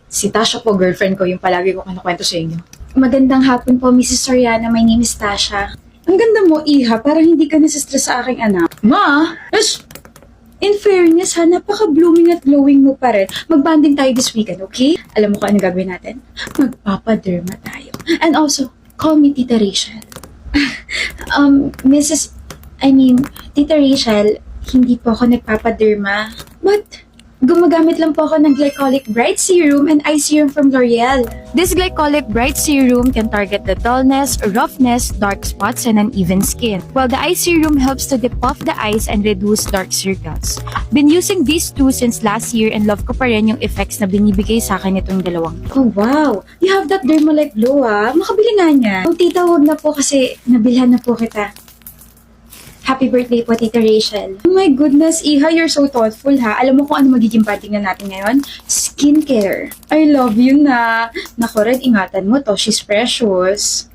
Si Tasha po, girlfriend ko, yung palagi ko kinukwento sa inyo. Magandang hapon po, Mrs. Soriano. My name is Tasha. Ang ganda mo, Iha, parang hindi ka nasistress sa aking anak. Ma! In fairness ha, napaka-blooming at glowing mo pa rin. Mag-bonding tayo this weekend, okay? Alam mo kung ano gagawin natin? Magpapaderma tayo. And also, call me Tita Rachel. Tita Rachel, hindi po ako nagpapaderma. But, gumagamit lang po ako ng Glycolic Bright Serum and Eye Serum from L'Oreal. This Glycolic Bright Serum can target the dullness, roughness, dark spots, and uneven skin, while the Eye Serum helps to depuff the eyes and reduce dark circles. Been using these two since last year and love ko pa rin yung effects na binibigay sa akin itong dalawang to. Oh wow, you have that Dermalike glow ah. Makabili nga niya. Oh, tita, wag na po kasi nabilhan na po kita. Happy birthday po, Tita Rachel. Oh my goodness, Iha, you're so thoughtful ha. Alam mo kung ano magiging bonding na natin ngayon? Skincare. I love you na. Naku, Red, ingatan mo to. She's precious.